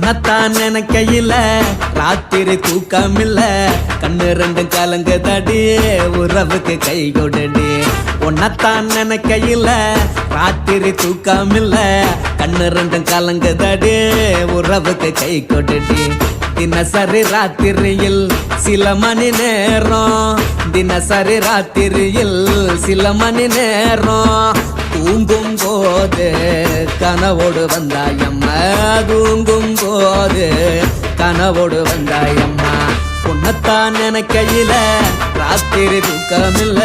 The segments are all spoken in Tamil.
உன்னத்தான் நினைக்கையில ராத்திரி தூக்கமில்ல கண்ணு ரெண்டும் கலங்குதடி உறவுக்கு கை கொடுடி உன்னத்தான் நினைக்கையில ராத்திரி தூக்கமில்ல கண்ணு ரெண்டும் கலங்குதடி உறவுக்கு கை கொடுடி தினசரி ராத்திரியில் சில மணி நேரம் தினசரி ராத்திரியில் சில மணி நேரம் தூங்கும் போது கனவோடு வந்தாயம்மா தூங்கும் போது கனவோடு வந்தாயம்மா உன்னத்தான் நினைக்கையில ராத்திரி தூக்கமில்ல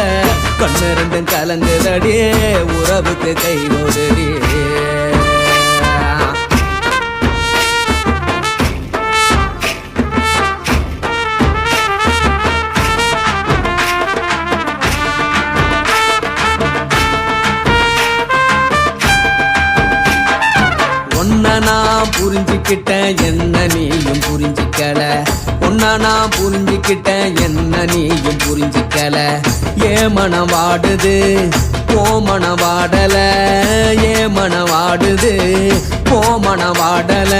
கண்ணு ரெண்டும் கலங்குதடி உறவுக்கு கை ஓடுடி நான் புரிஞ்சுக்கிட்டேன் என்ன நீயும் புரிஞ்சிக்கல உன்ன நான் புரிஞ்சுக்கிட்டேன் என்ன நீயும் புரிஞ்சிக்கல ஏ மனம் வாடுது போ மனம் வாடல ஏ மனம் வாடுது போ மனம் வாடல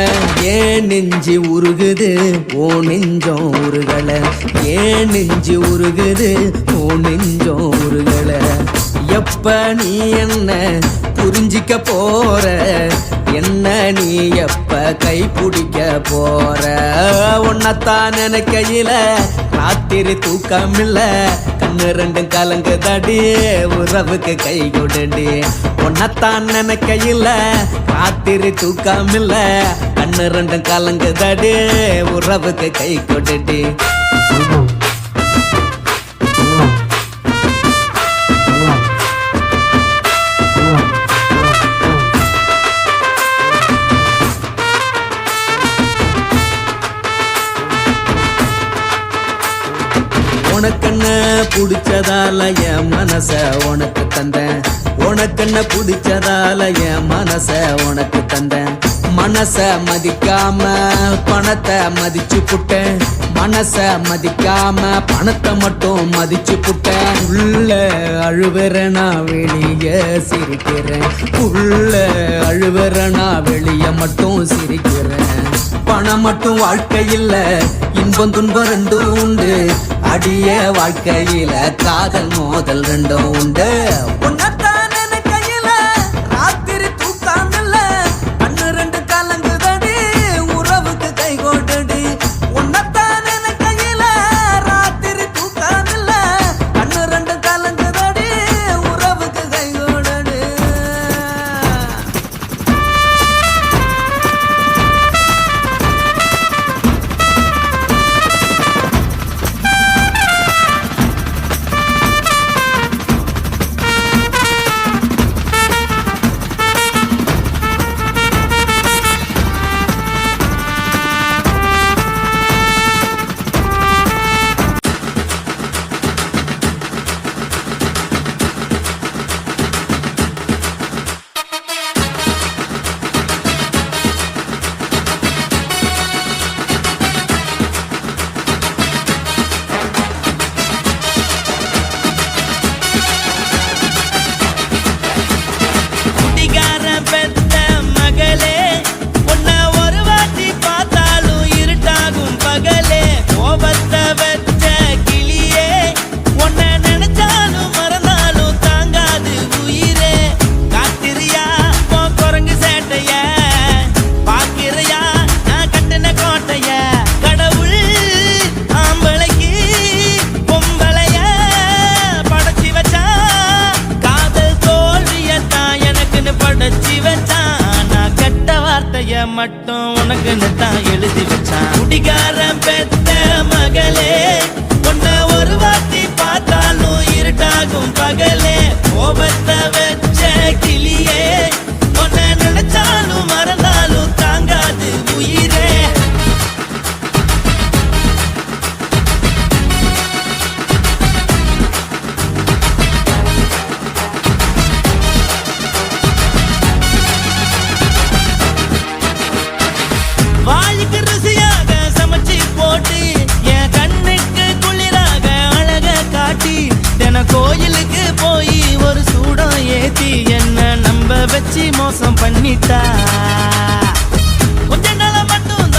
ஏன் நெஞ்சு உருகுது ஓ நெஞ்சம் உருகல ஏன் நெஞ்சு உருகுது ஓ நெஞ்சம் உருகல எப்ப நீ என்ன புரிஞ்சிக்க போற என்ன நீ எப்ப கை பிடிக்க போற உன்னத்தான் நினைக்கையில ராத்திரி தூக்கமில்ல கண்ணு ரெண்டும் கலங்குதடி உறவுக்கு கை கொடுடி உன்னத்தான் நினைக்கையில ராத்திரி தூக்கமில்ல கண்ணு ரெண்டும் கலங்குதடி உறவுக்கு கை கொடுடி உனக்கென்ன பிடிச்சதால என் மனச உனக்கு தந்தேன் உனக்கென்ன பிடிச்சதால என் மனச உனக்கு தந்தேன் மனச மதிக்காம பணத்தை மதிச்சு புட்டேன் மனச மதிக்காம பணத்தை மட்டும் மதிச்சு புட்டேன் உள்ள அழுவுற நான் வெளிய சிரிக்கிறேன் உள்ள அழுவுற நான் வெளிய மட்டும் சிரிக்கிறேன் பணம் மட்டும் வாழ்க்கையில் இன்பம் துன்பம் ரெண்டும் உண்டு அடிய வாழ்க்கையில காதல் மோதல் ரெண்டும் உண்டு உன்னத்தான் நினைக்கையில ராத்திரி தூக்கமில்ல கண்ணு ரெண்டு கலங்குதடி உறவுக்கு கை கொடுடி உன்னத்தான் நினைக்கையில ராத்திரி தூக்கமில்ல கண்ணு ரெண்டு கலங்குதடி உறவுக்கு கை கொடுடி மட்டும் உனக்குன்னு தான் எழுதி வச்சான் குடிகாரன் பெத்த மகளே உன்னை ஒரு வாட்டி பார்த்தாலும் இருட்டாகும் பகலே கோபத்தை வச்ச கிளியே உன்னை நினைச்சாலும் மறந்தாலும் தாங்காது உயிரே கோயிலுக்கு போய் ஒரு சூடம் ஏத்தி என்ன நம்ப வச்சு மோசம் பண்ணிட்டா கொஞ்ச நாள மட்டும்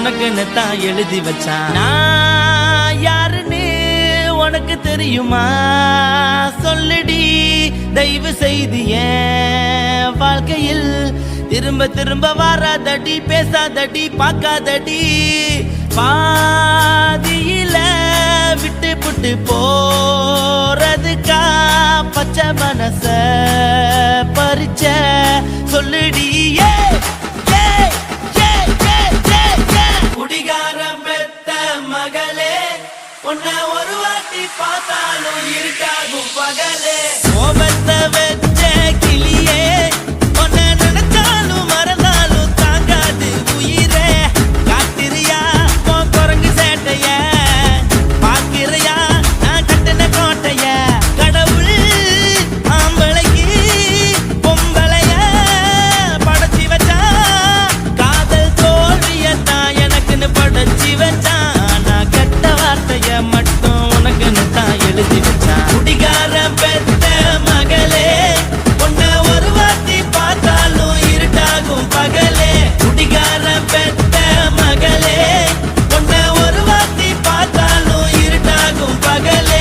உனக்குன்னு தான் எழுதி வச்சான். நான் யாருன்னு உனக்கு தெரியுமா? சொல்லுடி தயவு செய்து என் வாழ்க்கையில் திரும்ப திரும்ப வாராதடி, பேசாதடி, பார்க்காதடி. பாதியில விட்டு புட்டு போறதுக்கா பச்சை மனச பறிச்ச சொல்லுடி. குடிகாரம் பெத்த மகளே, உன்னை ஒரு வாட்டி பார்த்தாலும் இருக்காகும் பகலே. கோபத்தை வச்ச கிளியே, உன்னை நினைச்சாலும் மறந்தாலும் தாங்காது உயிரே. காத்திரியா உன் குரங்கு சேட்டைய, பாக்கிறையா நான் கட்டின கோட்டைய. கடவுள் ஆம்பளைக்கு பொம்பளைய படைச்சி வச்சா, காதல் தோல்வியத்தான் எனக்குன்னு படைச்சி வச்சான். நான் கெட்ட வார்த்தைய மட்டும் உனக்குன்னு தான் எழுதி வச்சான். குடிகாரம் பெத்த மகளே, உன்னை ஒரு வாட்டி பார்த்தாலும் இருட்டாகும் பகலே. குடிகாரம் பெத்த மகளே, உன்னை ஒரு வாட்டி பார்த்தாலும் இருட்டாகும் பகலே.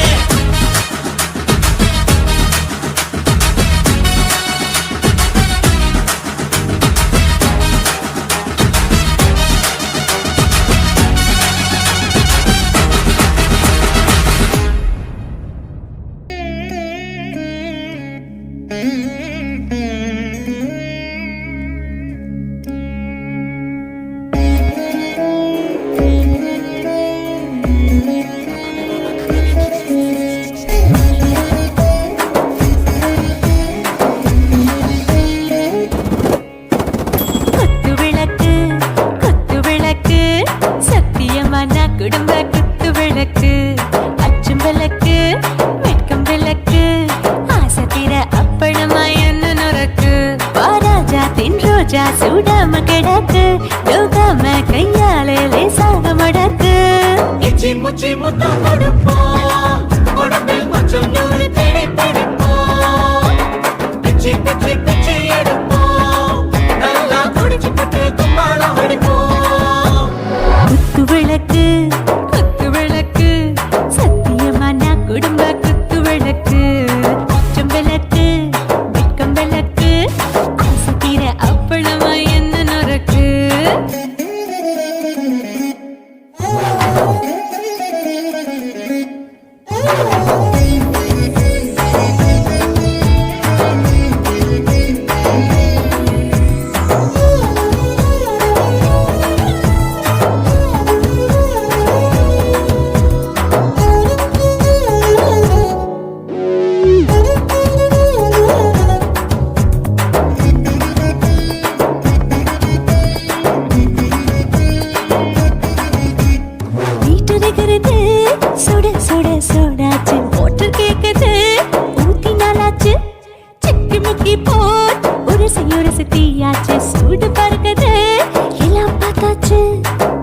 குடும்ப குத்து விளக்கு, அச்சும் விளக்கு, வெட்கம் விளக்கு, ஆசை தீர அப்பளமா என்ன நுறக்கு. வாராஜா தின் ரோஜா சூடாம கிடக்கு, யோகாம கையாலே லேசாக மடக்கு. இச்சி முச்சி முத்தம் கொடுப்போம், உடம்பில் கொஞ்சம் நூறு தேடி பிடிப்போம். பிச்சி பிச்சி பிச்சி எடுப்போம், நல்லா குடிச்சு பட்டு கும்மாளம் அடிப்போம். குத்து விளக்கு குத்து விளக்கு, சத்தியமான குடும்ப குத்து விளக்கு, அச்சும் விளக்கு, வெட்கம் விளக்கு, ஆசை தீர அப்பளமா என்ன நுறக்கு. வீட்டருகிறது சுட சுட சூடாச்சு, மோட்டர் கேக்குது ஊத்தி நாளாச்சு. சிக்கி முக்கி போர் உரசி தீயாச்சு, சூடு பறக்குது எல்லாம் பார்த்தாச்சு.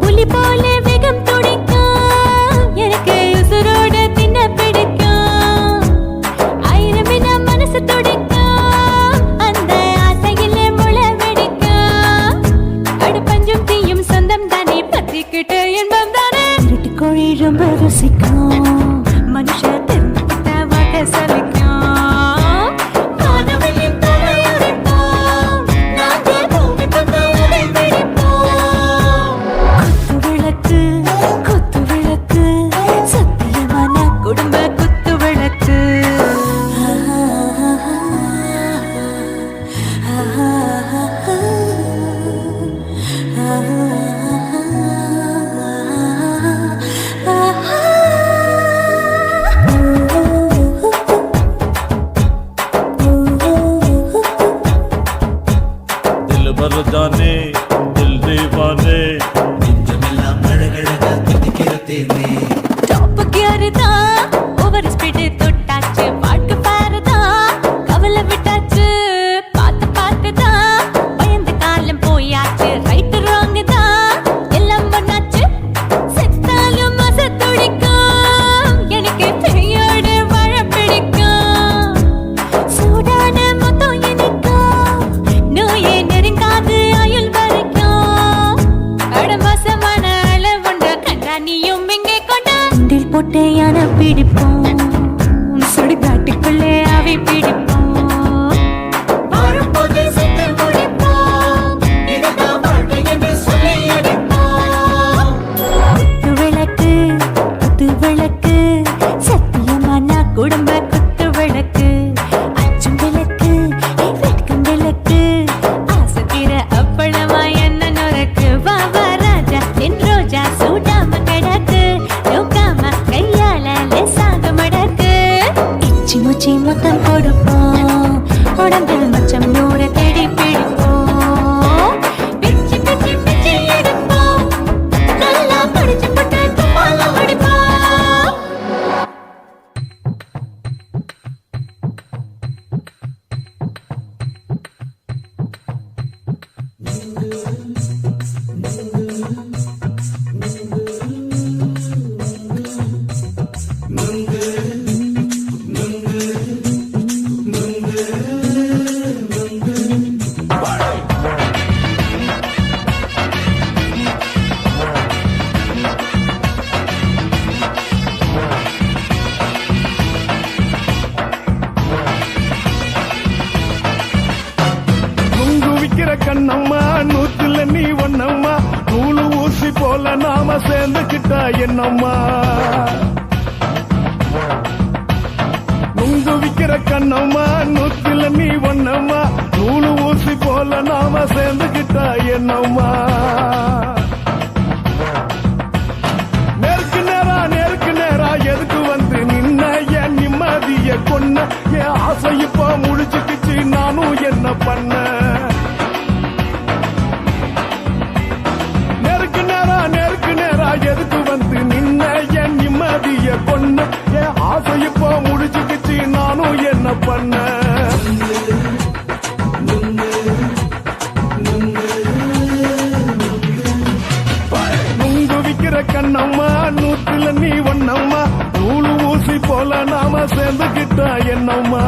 புலி போல வேகம் துடிக்கும், எனக்கு உசுரோட தின்ன பிடிக்கும். ஆயிரம் வினா மனசு துடிக்கும், அந்த ஆசையிலே முளை வெடிக்கும். அடுப்பஞ்சும் தீயும் சொந்தம் தானே, பத்திக்கிட்டு இன்பம் தானே. கோழி ரொம்ப ருசிக்கும், மனுஷ தெரிஞ்சுக்கிட்ட வாக்க சலிக்கும். மானவளின் தலையுடைப்போம், நாங்கள் பூமி தந்த உடை வெடிப்போம். குத்து விளக்கு, சத்தியமான குடும்ப குத்து விளக்கு. जाने दिल दीवाने, நெஞ்சமெல்லாம் அழகழகா துடிக்கிற தேனே. டாப் கியர் தான் ஓவர் ஸ்பீட் தொட்டாச்சு, வாழ்க்கை பாரு தான் கவலை விட்டாச்சு. பார்த்து பார்த்து தான் பயந்து காலம் போயாச்சு, ரைட் ராங் தான் எல்லாம் பண்ணாச்சு. செத்தாலும் மச துடிக்கும், எனக்கு பெரியோடு வாழ பிடிக்கும். சூடான மொத்தம் எனக்கும், நோயே நெருங்காது ஆயுள் வரைக்கும். அடமோசமான கண்ணம்மா நூத்துல நீ ஒன்னம்மா நூலு ஊசி போல நாம சேர்ந்துக்கிட்டா என்னம்மா நுங்கு விக்கிற கண்ணம்மா நூத்துல நீ ஒன்னம்மா நூலு ஊசி போல நாம சேர்ந்துக்கிட்டா என்னம்மா நேருக்கு நேரா எதுக்கு வந்து நின்ன என் நிம்மதிய கொன்ன என் ஆசை இப்ப முடிச்சுக்கிச்சு நானும் என்ன பண்ண நேருக்கு நேரா எதுக்கு வந்து நின்ன என் நிம்மதிய கொன்ன என் ஆசை இப்ப முடிச்சுக்கிச்சு நானும் என்ன பண்ண நுங்கு விக்கிற கண்ணம்மா நூத்துல நீ ஒன்னம்மா நூலு ஊசி போல நாம சேர்ந்துக்கிட்டா என்னம்மா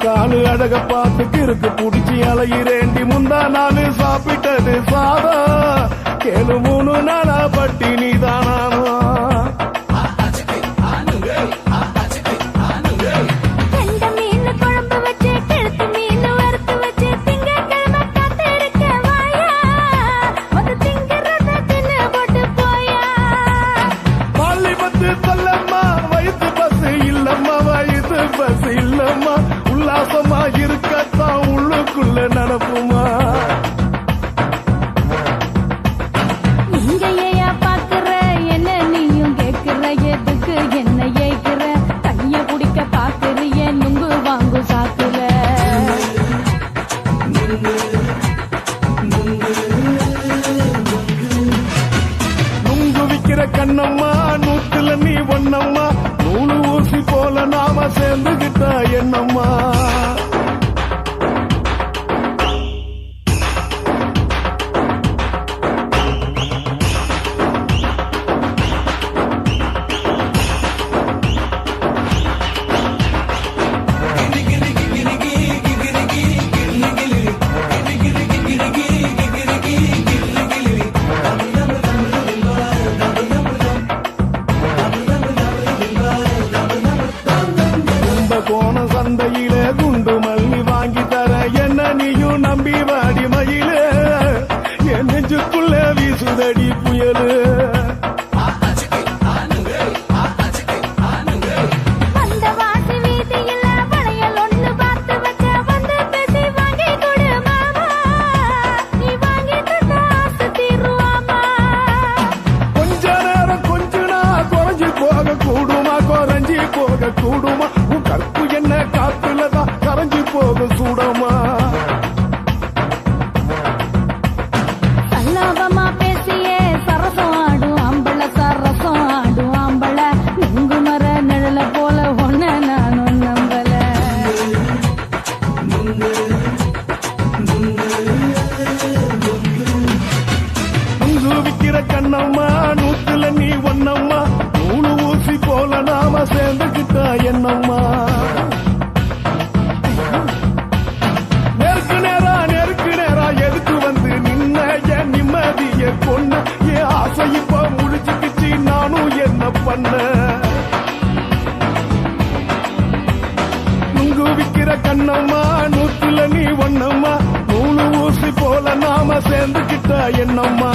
காலு அழக பார்த்துக்கு இருக்கு புடிச்சு அலையிறேண்டி முந்தா நாலு சாப்பிட்டது சாதா கேளு 3 நாளா பட்டினி தானாமா பஸ் இல்லம்மா உல்லாசமா இருக்கத்தான் உள்ளுக்குள்ள நடப்புமா நீங்க ஏயா பாக்குற என்ன நீயும் கேக்குற எதுக்கு என்ன ஏக்குற கைய குடிக்க பாக்குறிய நுங்கு வாங்கு சாக்குல நுங்கு விக்கிற கண்ணம்மா நூத்துல நீ ஒன்னம்மா நூலு ஊசி போல நாம சேர்ந்துகிட்டா என்னம்மா சந்தையில குண்டு மல்லி வாங்கி தர என்ன நீயும் நம்பி வாடி மயில என் நெஞ்சுக்குள்ள வீசுதடி புயலு கொஞ்ச நேரம் கொஞ்சனா குறைஞ்சி போக கூடுமா குறைஞ்சி போக கூடுமா உன் கற்பு என்ன காத்துலதான் கரைஞ்சி போக சூடமா சல்லாபமா பேசியே சரசம் ஆடும் ஆம்பள சரசம் ஆடும் ஆம்பள நுங்கு மர நிழல போல ஒன்ன நானும் நம்பல நுங்கு விக்கிற கண்ணம்மா நூத்துல நீ ஒன்னம்மா நூலு ஊசி போல நாம சேர்ந்துக்கிட்டா என்னம்மா நேருக்கு நேரா எதுக்கு வந்து நின்ன என் நிம்மதிய கொன்ன என் ஆசை இப்ப முடிச்சுக்கிச்சு நானும் என்ன பண்ண நுங்கு விக்கிற கண்ணம்மா நூத்துல நீ ஒன்னம்மா நூலு ஊசி போல நாம சேர்ந்துக்கிட்டா என்னம்மா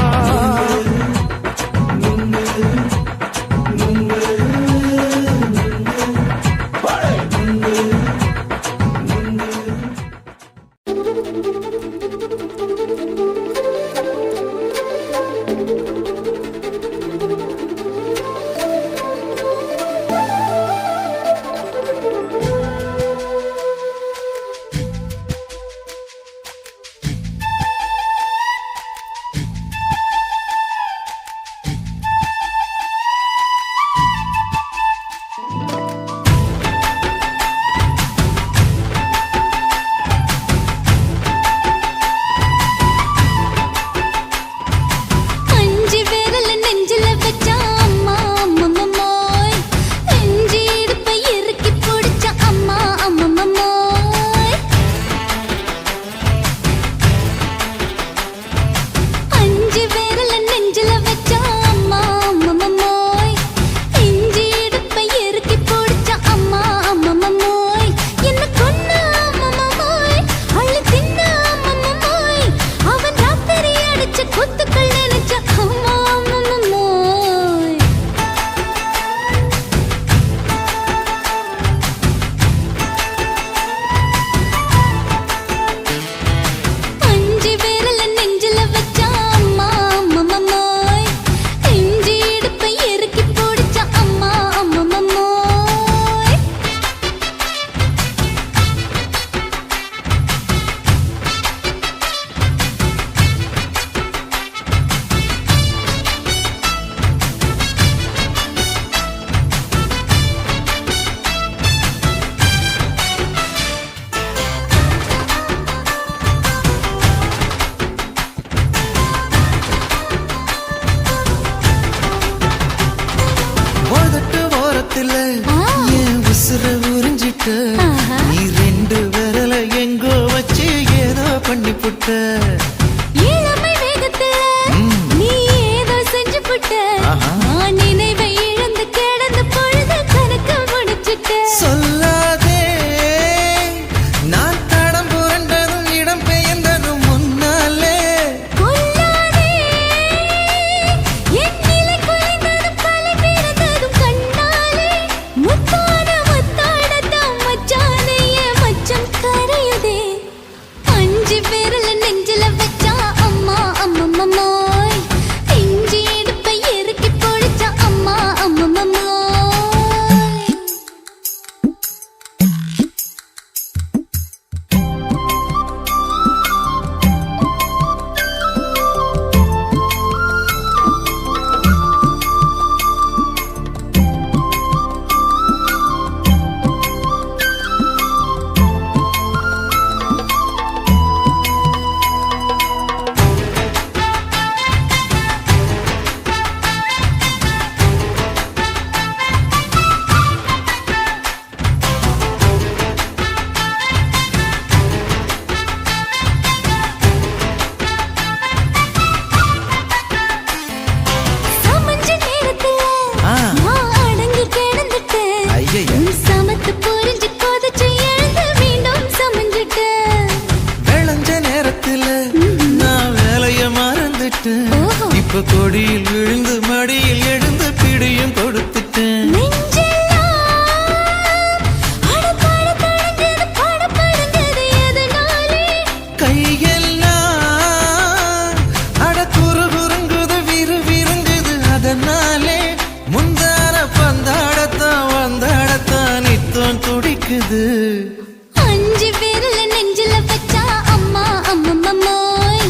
துடிக்குது அஞ்சு விரல நெஞ்சில வச்சா அம்மா அம்மம்மம்மோய்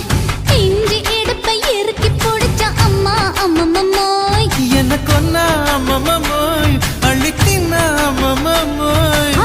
இஞ்சி இடுப்பை இறுக்கி பிடிச்சா அம்மா அம்மம்மம்மோய் என்ன கொன்னா அம்மம்மோய் அள்ளித்தின்னா அம்மம்மோய்